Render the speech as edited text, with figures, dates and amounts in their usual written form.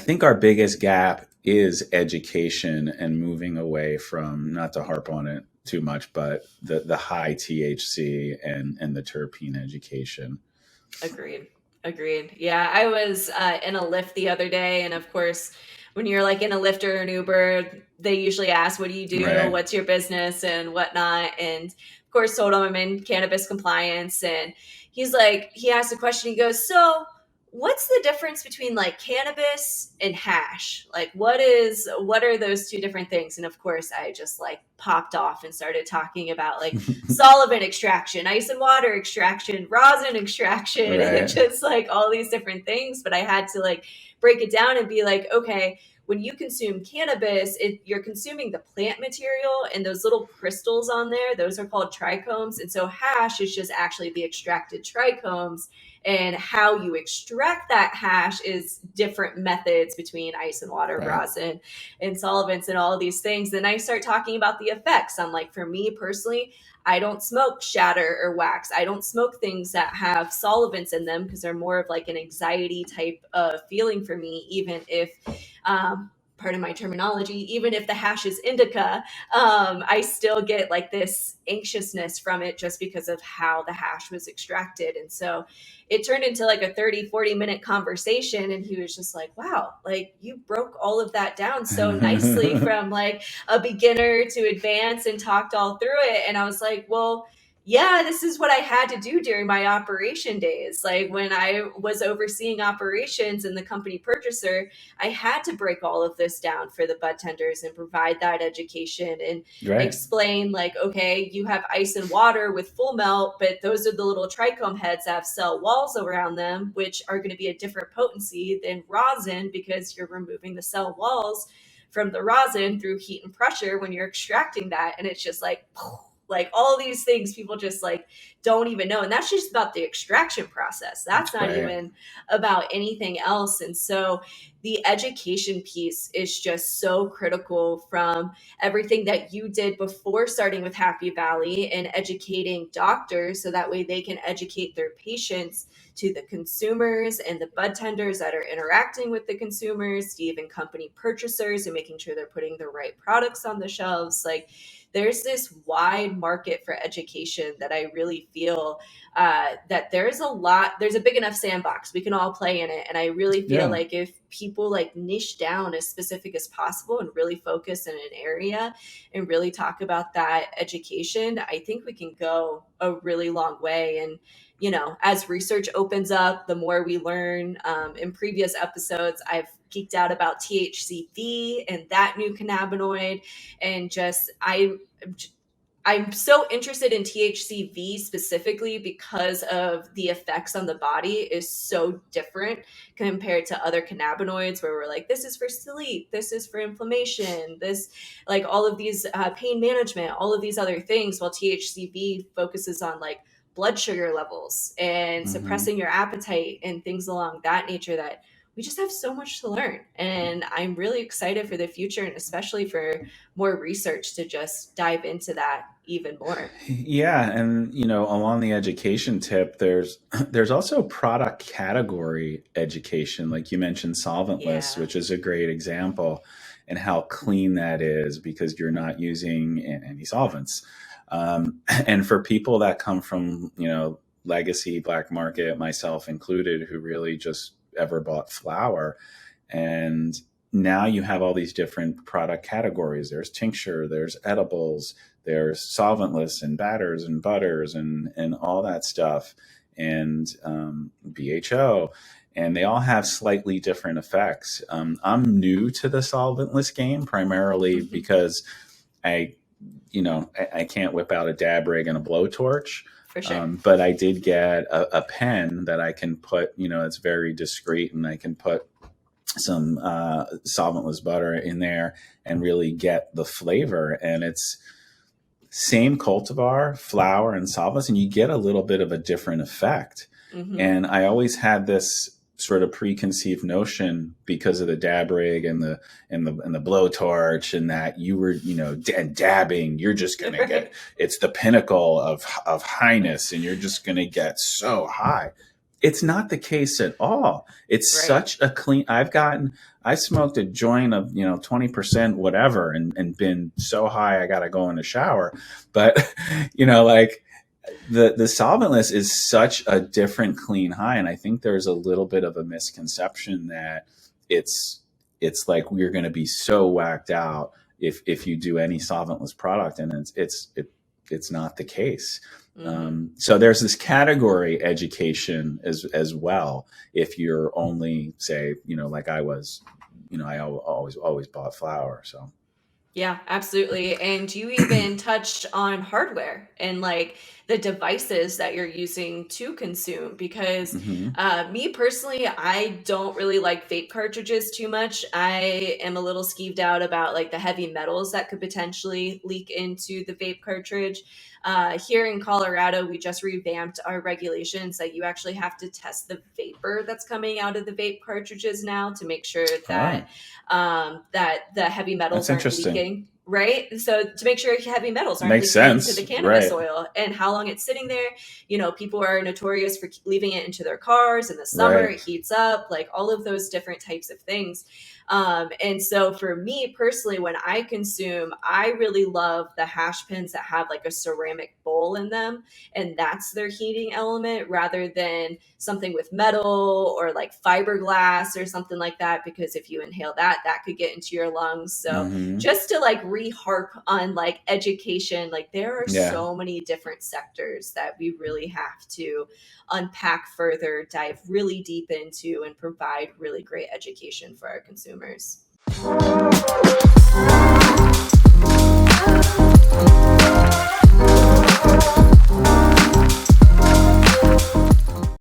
think our biggest gap is education and moving away from, not to harp on it too much, but the high THC and the terpene education. Agreed. Agreed. Yeah, I was in a Lyft the other day, and of course, when you're like in a Lyft or an Uber, they usually ask, "What do you do? Right. What's your business?" and whatnot. And of course, told him I'm in cannabis compliance, and he asked a question. He goes, "So, what's the difference between like cannabis and hash? Like, what are those two different things?" And of course, I just like popped off and started talking about like solvent extraction, ice and water extraction, rosin extraction, and Right. just like all these different things. But I had to like break it down and be like, okay, when you consume cannabis, you're consuming the plant material, and those little crystals on there, those are called trichomes. And so hash is just actually the extracted trichomes. And how you extract that hash is different methods between ice and water, Right. rosin, and solvents, and all of these things. Then I start talking about the effects. I'm like, for me personally, I don't smoke shatter or wax. I don't smoke things that have solvents in them because they're more of like an anxiety type of feeling for me, even if, pardon my terminology, even if the hash is indica, I still get like this anxiousness from it just because of how the hash was extracted. And so it turned into like a 30-40 minute conversation. And he was just like, wow, like you broke all of that down so nicely from like a beginner to advance and talked all through it. And I was like, well, yeah, this is what I had to do during my operation days. Like when I was overseeing operations and the company purchaser, I had to break all of this down for the bud tenders and provide that education and Right. explain like, okay, you have ice and water with full melt, but those are the little trichome heads that have cell walls around them, which are going to be a different potency than rosin because you're removing the cell walls from the rosin through heat and pressure when you're extracting that. And it's just like all these things people just like don't even know. And that's just about the extraction process. That's not Right. even about anything else. And so the education piece is just so critical, from everything that you did before starting with Happy Valley and educating doctors so that way they can educate their patients, to the consumers and the bud tenders that are interacting with the consumers, to even company purchasers and making sure they're putting the right products on the shelves. Like there's this wide market for education that I really feel that there's a big enough sandbox. We can all play in it. And I really feel Yeah. like if people like niche down as specific as possible and really focus in an area and really talk about that education, I think we can go a really long way. And as research opens up, the more we learn. In previous episodes, I've geeked out about THCV and that new cannabinoid, and I'm so interested in THCV specifically because of the effects on the body is so different compared to other cannabinoids where we're like, this is for sleep, this is for inflammation, this like all of these pain management, all of these other things, while THCV focuses on like blood sugar levels and Hmm. suppressing your appetite and things along that nature, that we just have so much to learn. And I'm really excited for the future, and especially for more research to just dive into that even more. Yeah, and along the education tip, there's also product category education, like you mentioned, Solventless, Yeah. which is a great example, and how clean that is because you're not using any solvents. And for people that come from legacy black market, myself included, who really just ever bought flour, and now you have all these different product categories. There's tincture, there's edibles, there's solventless and batters and butters and all that stuff, and BHO, and they all have slightly different effects. I'm new to the solventless game primarily because I, I can't whip out a dab rig and a blowtorch. For sure. But I did get a pen that I can put, it's very discreet, and I can put some solventless butter in there and really get the flavor. And it's same cultivar, flour, and solvents, and you get a little bit of a different effect. Hmm. And I always had this sort of preconceived notion because of the dab rig and the blowtorch, and that you were dabbing, you're just gonna get, it's the pinnacle of highness, and you're just gonna get so high. it's not the case at all. It's Right. such a clean. I smoked a joint of 20% whatever, and been so high I got to go in the shower. But like the solventless is such a different clean high, and I think there's a little bit of a misconception that it's like we're going to be so whacked out if you do any solventless product, and it's not the case. So there's this category education as well. If you're only, say, like I was, I always bought flower. So Yeah, absolutely. And you even touched on hardware and like the devices that you're using to consume because me personally, I don't really like vape cartridges too much. I am a little skeeved out about like the heavy metals that could potentially leak into the vape cartridge. Here in Colorado, we just revamped our regulations that you actually have to test the vapor that's coming out of the vape cartridges now to make sure that that the heavy metals that's aren't interesting. leaking. Right. So to make sure heavy metals aren't Makes leaking sense. into the cannabis Right. oil and how long it's sitting there. People are notorious for leaving it into their cars in the summer. Right. It heats up, like all of those different types of things. And so for me personally, when I consume, I really love the hash pins that have like a ceramic bowl in them. And that's their heating element rather than something with metal or like fiberglass or something like that. Because if you inhale that, that could get into your lungs. So just to like re-harp on like education, like there are so many different sectors that we really have to unpack further, dive really deep into, and provide really great education for our consumers.